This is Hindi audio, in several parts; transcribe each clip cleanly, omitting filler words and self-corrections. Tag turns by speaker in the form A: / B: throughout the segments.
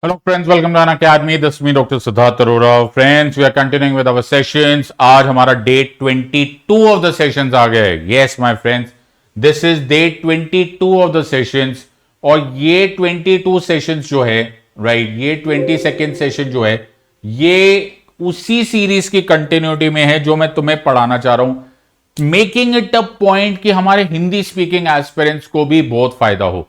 A: Hello friends, welcome to An Academy. This is me, Dr. Siddharth Arora. Friends, we are continuing with our sessions. आज हमारा day 22 of the sessions आ गया है. Yes, my friends, this is day 22 of the sessions. और ये 22 sessions जो है, right, ये 22nd session जो है, ये उसी सीरीज की कंटिन्यूटी में है जो मैं तुम्हें पढ़ाना चाह रहा हूं. मेकिंग इट अ पॉइंट कि हमारे हिंदी स्पीकिंग एस्पिरेंट्स को भी बहुत फायदा हो.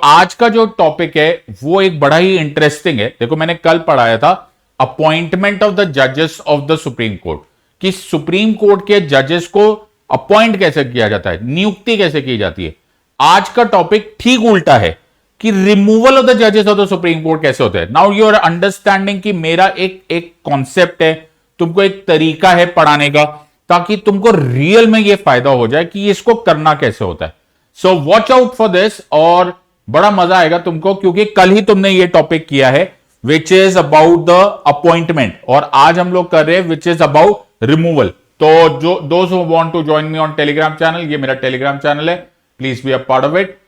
A: आज का जो टॉपिक है वो एक बड़ा ही इंटरेस्टिंग है. देखो, मैंने कल पढ़ाया था अपॉइंटमेंट ऑफ द जजेस ऑफ द सुप्रीम कोर्ट, कि सुप्रीम कोर्ट के जजेस को अपॉइंट कैसे किया जाता है, नियुक्ति कैसे की जाती है. आज का टॉपिक ठीक उल्टा है कि रिमूवल ऑफ द जजेस ऑफ द सुप्रीम कोर्ट कैसे होता है. नाउ यू आर अंडरस्टैंडिंग कि मेरा एक कॉन्सेप्ट है, तुमको एक तरीका है पढ़ाने का, ताकि तुमको रियल में यह फायदा हो जाए कि इसको करना कैसे होता है. So watch out for this, और बड़ा मजा आएगा तुमको, क्योंकि कल ही तुमने ये टॉपिक किया है which is about the appointment, और आज हम लोग कर रहे हैं विच इज अबाउट रिमूवल. तो जो दोस्त who want to join me on Telegram channel, ये मेरा टेलीग्राम चैनल है, please be a part of it.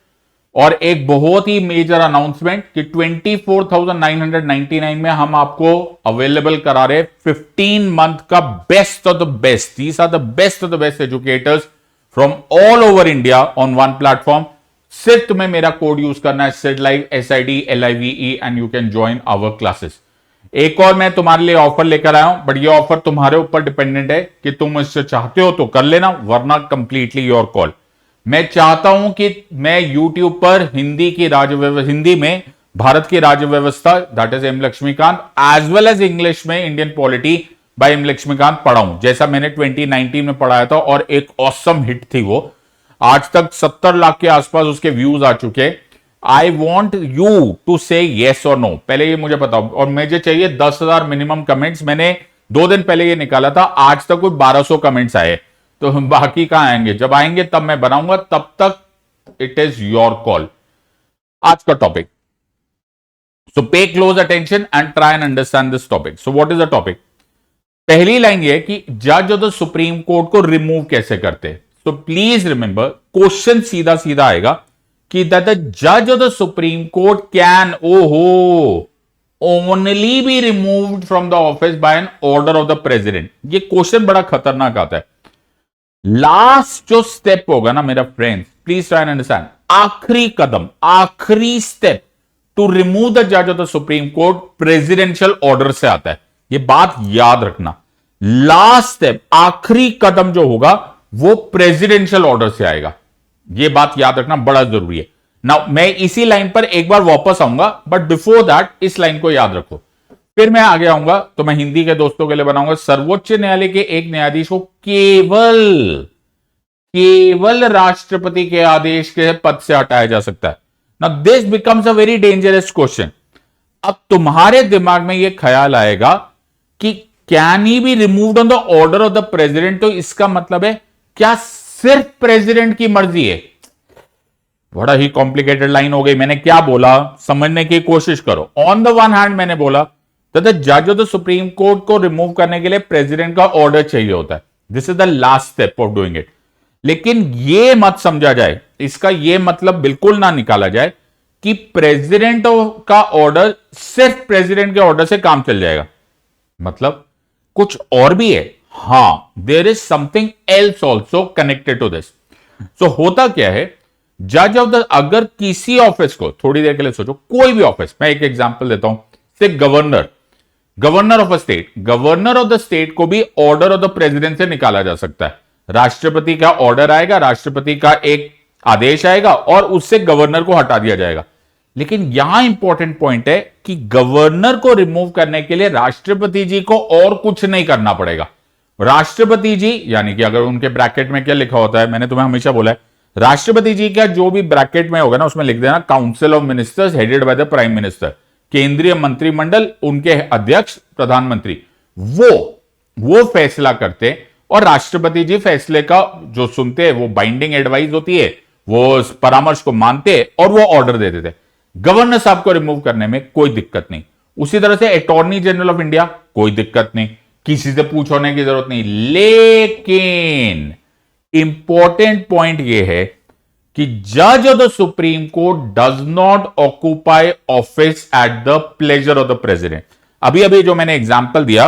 A: और एक बहुत ही मेजर अनाउंसमेंट कि 24,999 में हम आपको अवेलेबल करा रहे 15 मंथ का best of the best. These are the best of the best educators from all over India on one platform. सिर्फ तुम्हें मेरा कोड यूज करना है, SIDLIVE, SIDLIVE, and you can join our classes. एक और मैं तुम्हारे लिए ऑफर लेकर आया हूं, बट ये ऑफर तुम्हारे ऊपर डिपेंडेंट है कि तुम इससे चाहते हो तो कर लेना, वरना कंप्लीटली योर कॉल. मैं चाहता हूं कि मैं YouTube पर हिंदी में भारत की राज्य व्यवस्था, that is M Laxmikanth, as well as English में Indian polity by M Laxmikanth पढ़ाऊं, जैसा मैंने 2019 में पढ़ाया था, और एक ऑसम हिट थी वो. आज तक 70 लाख के आसपास उसके व्यूज आ चुके. आई वॉन्ट यू टू से येस और नो. पहले ये मुझे बताओ, और मुझे चाहिए 10,000 मिनिमम कमेंट्स. मैंने 2 दिन पहले ये निकाला था, आज तक कोई 1200 कमेंट्स आए, तो बाकी कहां आएंगे. जब आएंगे तब मैं बनाऊंगा, तब तक इट इज योर कॉल. आज का टॉपिक, सो पे close attention and try and understand this topic. So what is the topic? पहली लाइन ये कि जज ऑफ द सुप्रीम कोर्ट को रिमूव कैसे करते हैं. तो प्लीज रिमेंबर, क्वेश्चन सीधा सीधा आएगा कि द जज of the supreme court can only be removed from the office by an order of the president. ये क्वेश्चन बड़ा खतरनाक आता है. लास्ट जो स्टेप होगा ना मेरा friends, please try and understand, आखिरी कदम, आखिरी स्टेप टू रिमूव द जज of the supreme court presidential order से आता है. ये बात याद रखना. लास्ट स्टेप, आखिरी कदम जो होगा वो प्रेसिडेंशियल ऑर्डर से आएगा. यह बात याद रखना बड़ा जरूरी है. नाउ मैं इसी लाइन पर एक बार वापस आऊंगा, बट बिफोर दैट इस लाइन को याद रखो. फिर मैं आगे आऊंगा तो मैं हिंदी के दोस्तों के लिए बनाऊंगा, सर्वोच्च न्यायालय के एक न्यायाधीश को केवल राष्ट्रपति के आदेश के पद से हटाया जा सकता है. Now this becomes a very dangerous question. अब तुम्हारे दिमाग में यह ख्याल आएगा कि can he be removed on the order of the president. तो इसका मतलब है क्या सिर्फ प्रेसिडेंट की मर्जी है? बड़ा ही कॉम्प्लिकेटेड लाइन हो गई. मैंने क्या बोला समझने की कोशिश करो. ऑन द वन हैंड मैंने बोला द जज ऑफ द सुप्रीम कोर्ट को रिमूव करने के लिए प्रेसिडेंट का ऑर्डर चाहिए होता है. This is the last step of doing it. लेकिन यह मत समझा जाए, इसका यह मतलब बिल्कुल ना निकाला जाए कि प्रेसिडेंट का ऑर्डर, सिर्फ प्रेसिडेंट के ऑर्डर से काम चल जाएगा. मतलब कुछ और भी है. हां, there is something else also connected to this. So होता क्या है, जज ऑफ द, अगर किसी ऑफिस को, थोड़ी देर के लिए सोचो, कोई भी ऑफिस, मैं एक एग्जांपल देता हूं, से governor of a state, governor of the state को भी ऑर्डर ऑफ द प्रेसिडेंट से निकाला जा सकता है. राष्ट्रपति का ऑर्डर आएगा, राष्ट्रपति का एक आदेश आएगा, और उससे गवर्नर को हटा दिया जाएगा. लेकिन यहां इंपॉर्टेंट पॉइंट है कि गवर्नर को रिमूव करने के लिए राष्ट्रपति जी को और कुछ नहीं करना पड़ेगा. राष्ट्रपति जी, यानी कि अगर उनके ब्रैकेट में क्या लिखा होता है, मैंने तुम्हें हमेशा बोला है, राष्ट्रपति जी का जो भी ब्रैकेट में होगा ना, उसमें लिख देना council of ministers headed by the prime minister. केंद्रीय मंत्रिमंडल, उनके अध्यक्ष प्रधानमंत्री, वो फैसला करते, और राष्ट्रपति जी फैसले का जो सुनते हैं, वो बाइंडिंग एडवाइस होती है, वो परामर्श को मानते और वो ऑर्डर दे देते. गवर्नर साहब को रिमूव करने में कोई दिक्कत नहीं. उसी तरह से अटॉर्नी जनरल ऑफ इंडिया, कोई दिक्कत नहीं, किसी से पूछने की जरूरत नहीं. लेकिन इंपॉर्टेंट पॉइंट यह है कि जज of the supreme court does not occupy office at the pleasure of the president. अभी अभी जो मैंने एग्जांपल दिया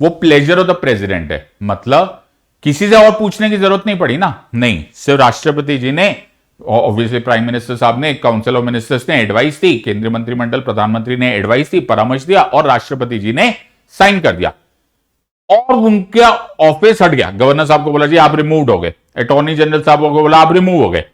A: वो प्लेजर ऑफ द प्रेसिडेंट है, मतलब किसी से और पूछने की जरूरत नहीं पड़ी ना, नहीं, सिर्फ राष्ट्रपति जी ने, ऑब्वियसली प्राइम मिनिस्टर साहब ने, काउंसिल ऑफ मिनिस्टर्स ने एडवाइस दी, केंद्रीय मंत्रिमंडल, प्रधानमंत्री ने एडवाइस दी, परामर्श दिया और राष्ट्रपति जी ने साइन कर दिया और उनका ऑफिस हट गया। गवर्नर साहब को बोला जी आप रिमूव्ड हो गए, अटॉर्नी जनरल साहब को बोला आप रिमूव हो गए।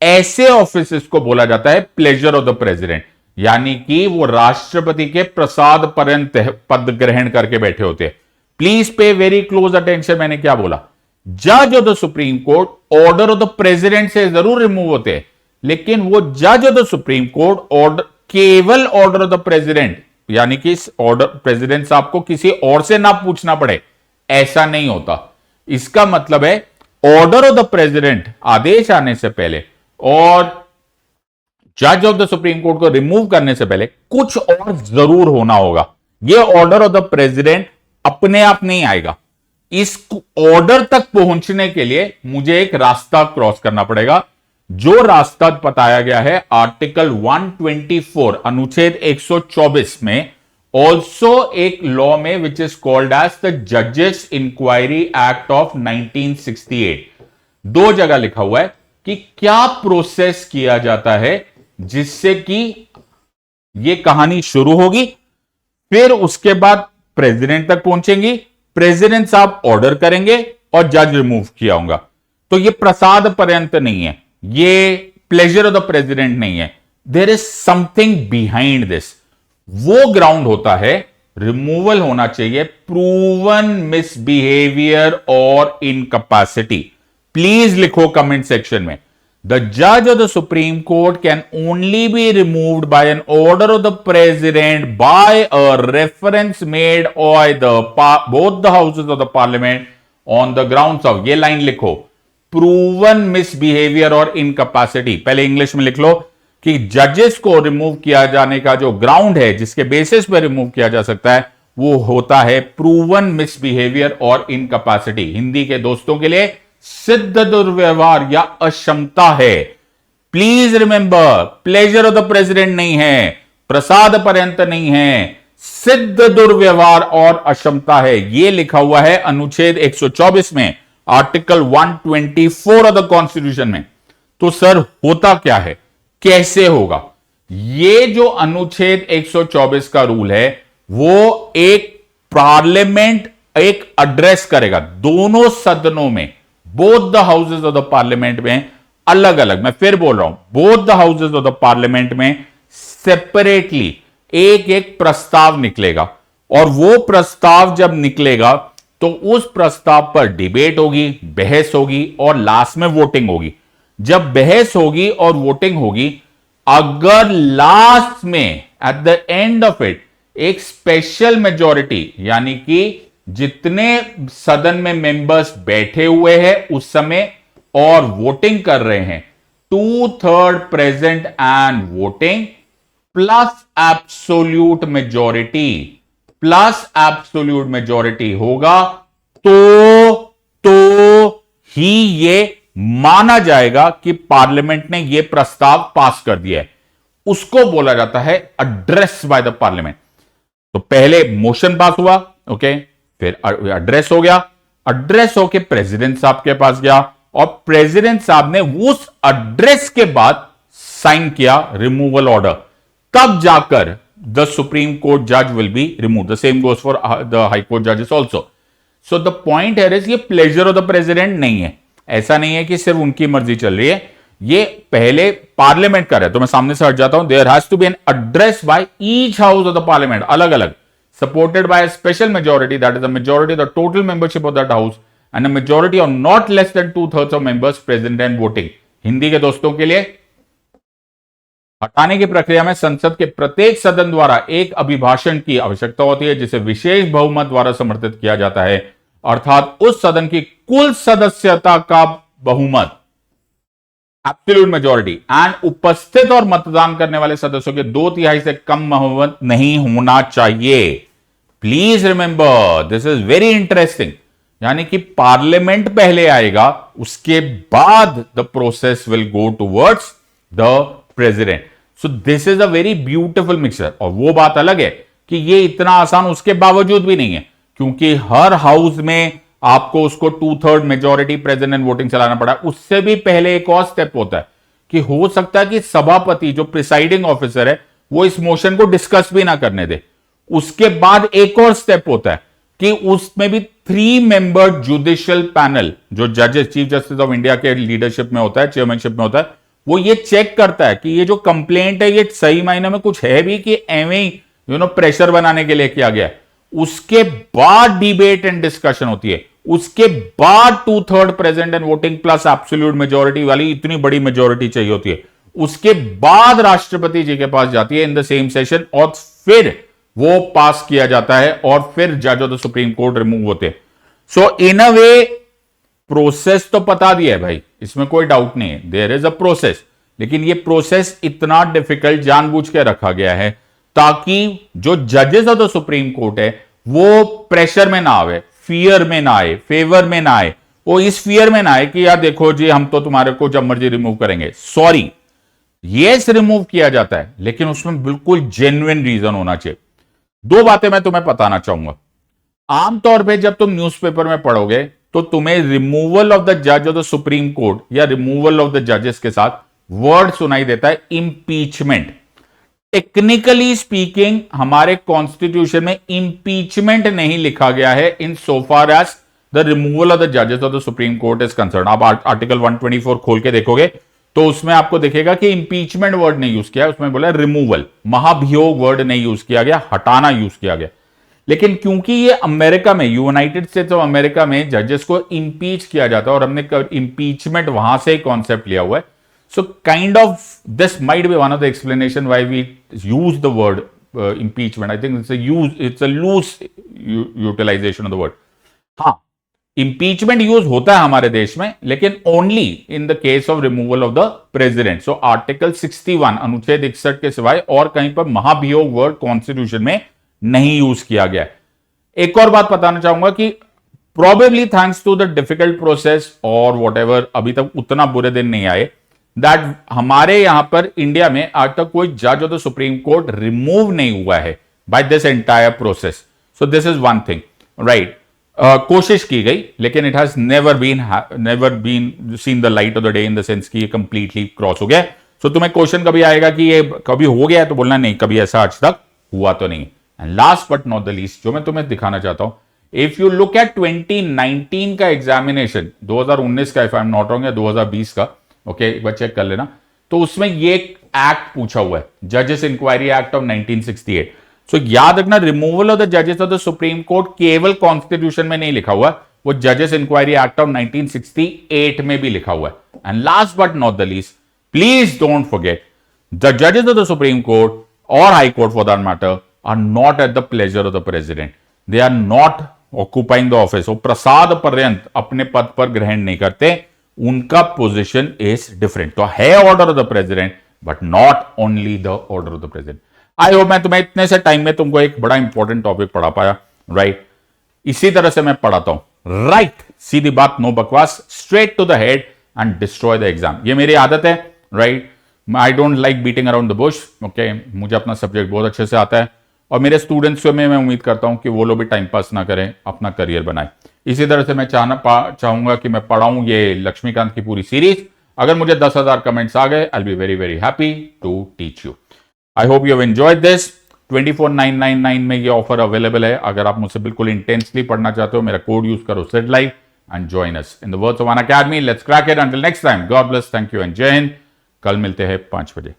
A: ऐसे ऑफिस को बोला जाता है प्लेजर ऑफ द प्रेसिडेंट, यानी कि वो राष्ट्रपति के प्रसाद पर्यंत पद ग्रहण करके बैठे होते हैं। Please pay very close attention, मैंने क्या बोला, जज of the supreme court order of the president से जरूर रिमूव होते हैं, लेकिन वो जज of the supreme court order, केवल ऑर्डर ऑफ द प्रेसिडेंट, यानी कि ऑर्डर प्रेसिडेंट साहब को किसी और से ना पूछना पड़े, ऐसा नहीं होता। इसका मतलब है ऑर्डर ऑफ द प्रेसिडेंट, आदेश आने से पहले, और जज ऑफ द सुप्रीम कोर्ट को रिमूव करने से पहले कुछ और जरूर होना होगा। यह ऑर्डर ऑफ द प्रेसिडेंट अपने आप नहीं आएगा, इस ऑर्डर तक पहुंचने के लिए मुझे एक रास्ता क्रॉस करना पड़ेगा, जो रास्ता बताया गया है आर्टिकल 124 अनुच्छेद 124 में, ऑल्सो एक लॉ में which is called as the जजेस इंक्वायरी एक्ट ऑफ 1968। दो जगह लिखा हुआ है कि क्या प्रोसेस किया जाता है जिससे कि यह कहानी शुरू होगी, फिर उसके बाद प्रेसिडेंट तक पहुंचेंगी, प्रेसिडेंट साहब ऑर्डर करेंगे और जज रिमूव किया होगा। तो यह प्रसाद पर्यंत नहीं है, ये प्लेजर ऑफ द प्रेसिडेंट नहीं है, there is something behind this. वो ग्राउंड होता है, रिमूवल होना चाहिए प्रूवन मिसबिहेवियर और इनकैपेसिटी। प्लीज लिखो कमेंट सेक्शन में, द जज of the supreme court can only be removed by an order of the president by a reference made by both the houses of the parliament on the grounds of, ये लाइन लिखो, प्रूवन मिसबिहेवियर और इनकैपेसिटी। पहले इंग्लिश में लिख लो कि जजेस को रिमूव किया जाने का जो ग्राउंड है, जिसके बेसिस पर रिमूव किया जा सकता है, वो होता है प्रूवन मिसबिहेवियर और इनकैपेसिटी। हिंदी के दोस्तों के लिए सिद्ध दुर्व्यवहार या अक्षमता है। Please remember, pleasure of the president नहीं है, प्रसाद पर्यंत नहीं है, सिद्ध दुर्व्यवहार और अक्षमता है। यह लिखा हुआ है अनुच्छेद 124 में, आर्टिकल 124 ऑफ द कॉन्स्टिट्यूशन में। तो सर होता क्या है, कैसे होगा? ये जो अनुच्छेद 124 का रूल है, वो एक पार्लियामेंट एक एड्रेस करेगा दोनों सदनों में, both the houses of the parliament में, अलग अलग, मैं फिर बोल रहा हूं, both the houses of the parliament में सेपरेटली एक एक प्रस्ताव निकलेगा, और वो प्रस्ताव जब निकलेगा तो उस प्रस्ताव पर डिबेट होगी, बहस होगी और लास्ट में वोटिंग होगी। जब बहस होगी और वोटिंग होगी, अगर लास्ट में at the end of it एक स्पेशल मेजॉरिटी, यानी कि जितने सदन में मेंबर्स बैठे हुए हैं उस समय और वोटिंग कर रहे हैं, 2/3 present and voting plus absolute majority होगा, तो ही ये माना जाएगा कि पार्लियामेंट ने यह प्रस्ताव पास कर दिया है। उसको बोला जाता है एड्रेस बाय द पार्लियामेंट। तो पहले मोशन पास हुआ, ओके, फिर एड्रेस हो गया, एड्रेस होके प्रेसिडेंट साहब के पास गया और प्रेसिडेंट साहब ने उस एड्रेस के बाद साइन किया रिमूवल ऑर्डर, तब जाकर द सुप्रीम कोर्ट जज will be remove. The same goes for the high court जजेस ऑल्सो। सो द पॉइंट है ये प्लेजर ऑफ द प्रेसिडेंट नहीं है, ऐसा नहीं है कि सिर्फ उनकी मर्जी चल रही है, ये पहले पार्लियामेंट कर रहा है। तो मैं सामने से हट जाता हूं, there has to be an address by each house of the parliament, अलग अलग, supported by a special majority, that is the majority of the total membership of that house and a majority of not less than 2/3 of members present and voting। Hindi के दोस्तों के लिए, हटाने की प्रक्रिया में संसद के प्रत्येक सदन द्वारा एक अभिभाषण की आवश्यकता होती है, जिसे विशेष बहुमत द्वारा समर्थित किया जाता है, अर्थात उस सदन की कुल सदस्यता का बहुमत, एब्सोल्यूट मेजॉरिटी, एंड उपस्थित और मतदान करने वाले सदस्यों के 2/3 से कम बहुमत नहीं होना चाहिए। Please remember, this is very interesting. यानी कि पार्लियामेंट पहले आएगा, उसके बाद the process will go towards the president. So this is a very beautiful mixture. और वो बात अलग है कि ये इतना आसान उसके बावजूद भी नहीं है, क्योंकि हर हाउस में आपको उसको 2/3 मेजोरिटी प्रेसिडेंट वोटिंग चलाना पड़ा. उससे भी पहले एक और स्टेप होता है कि हो सकता है कि सभापति जो प्रिसाइडिंग ऑफिसर है वो इस मोशन को डिस्कस भी ना करने दे. उसके बाद एक और स्टेप होता है कि उसमें भी 3 मेंबर जुडिशियल पैनल, जो जजेस चीफ जस्टिस ऑफ इंडिया के लीडरशिप में होता है, चेयरमैनशिप में होता है, वो ये चेक करता है कि ये जो कंप्लेंट है ये सही मायने में कुछ है भी कि एवं ही प्रेशर बनाने के लिए किया गया है. उसके बाद डिबेट एंड डिस्कशन होती है. उसके बाद 2/3 present and voting plus absolute majority वाली इतनी बड़ी मेजोरिटी चाहिए होती है. उसके बाद राष्ट्रपति जी के पास जाती है इन द सेम सेशन, और फिर वो पास किया जाता है, और फिर जज of the supreme court remove होते हैं. सो इन अ वे प्रोसेस तो बता दिया है भाई, इसमें कोई डाउट नहीं है, देयर इज अ प्रोसेस. लेकिन ये प्रोसेस इतना डिफिकल्ट जानबूझ के रखा गया है ताकि जो जजेस ऑफ द सुप्रीम कोर्ट है वो प्रेशर में ना आवे, फियर में ना आए, फेवर में ना आए. वो इस फियर में ना आए कि यार देखो जी हम तो तुम्हारे को जब मर्जी रिमूव करेंगे. सॉरी, यस रिमूव किया जाता है, लेकिन उसमें बिल्कुल जेन्युइन रीजन होना चाहिए. 2 बातें मैं तुम्हें बताना चाहूंगा. आमतौर पे जब तुम न्यूज़पेपर में पढ़ोगे तो तुम्हें रिमूवल ऑफ द जज ऑफ द सुप्रीम कोर्ट या रिमूवल ऑफ द जजेस के साथ वर्ड सुनाई देता है इंपीचमेंट. टेक्निकली स्पीकिंग हमारे कॉन्स्टिट्यूशन में इंपीचमेंट नहीं लिखा गया है in so far as the removal of the जजेस of the supreme court is concern. आप आर्टिकल 124 खोल के देखोगे तो उसमें आपको दिखेगा कि इंपीचमेंट वर्ड नहीं यूज किया, उसमें बोला रिमूवल, महाभियोग वर्ड नहीं यूज किया गया, हटाना यूज किया गया. लेकिन क्योंकि ये अमेरिका में, यूनाइटेड स्टेट्स ऑफ अमेरिका में जजेस को इंपीच किया जाता है और हमने इंपीचमेंट वहां से कॉन्सेप्ट लिया हुआ है. So kind of this might be one of the explanation why we use the word impeachment. I think it's a loose utilization of the word. हाँ, impeachment use होता है हमारे देश में, लेकिन only in the case of removal of the president. So article 61 अनुच्छेद 61 के सिवाय और कहीं पर महाभियोग वर्ड कॉन्स्टिट्यूशन में नहीं यूज किया गया. एक और बात बताना चाहूंगा कि probably thanks to the difficult process और whatever अभी तक उतना बुरे दिन नहीं आए, दैट हमारे यहां पर इंडिया में आज तक कोई जज of the supreme court remove नहीं हुआ है by this entire process. So this is one thing, right. कोशिश की गई, लेकिन it has never been seen the light of the day in the sense कि ये कंप्लीटली क्रॉस हो गया. सो तुम्हें क्वेश्चन कभी आएगा कि ये कभी हो गया, तो बोलना नहीं, कभी ऐसा आज तक हुआ तो नहीं. And last but not the least जो मैं तुम्हें दिखाना चाहता हूं, इफ यू लुक एट 2019 का एग्जामिनेशन, 2019 का if I am not wrong, या 2020 का, ओके, एक बार चेक कर लेना, तो उसमें ये एक्ट पूछा हुआ है, जजेस इंक्वायरी एक्ट ऑफ 1968. सो याद रखना, रिमूवल ऑफ द जजेस ऑफ द सुप्रीम कोर्ट केवल कॉन्स्टिट्यूशन में नहीं लिखा हुआ, वो जजेस इंक्वायरी एक्ट ऑफ 1968 में भी लिखा हुआ है. And last but not the least, please don't forget, the जजेस ऑफ द सुप्रीम कोर्ट और high court for that matter are not at the pleasure of the president. They are not occupying the office. वो प्रसाद पर्यंत अपने पद पर ग्रहण नहीं करते, उनका पोजीशन इज डिफरेंट. तो है order of the president, but not only the order of the president. I hope मैं तुम्हें इतने से टाइम में तुमको एक बड़ा इंपॉर्टेंट टॉपिक पढ़ा पाया, राइट. इसी तरह से मैं पढ़ाता हूं, राइट, सीधी बात, नो बकवास, straight to the head and destroy the exam. ये मेरी आदत है, right. I don't like beating around the bush, okay. मुझे अपना सब्जेक्ट बहुत अच्छे से आता है, और मेरे स्टूडेंट्स में मैं उम्मीद करता हूं कि वो लोग भी टाइम पास ना करें, अपना करियर बनाए. इसी तरह से मैं चाहूंगा कि मैं पढ़ाऊं ये लक्ष्मीकांत की पूरी सीरीज. अगर मुझे 10,000 कमेंट्स आ गए, I will be very very happy to teach you. I hope you have enjoyed this. 24,999 में ये ऑफर अवेलेबल है. अगर आप मुझसे बिल्कुल इंटेंसली पढ़ना चाहते हो, मेरा कोड यूज करो, Sid live, and join us in the words of Unacademy. Let's crack it. Until next time, God bless, thank you and जय हिंद. कल मिलते हैं 5 बजे.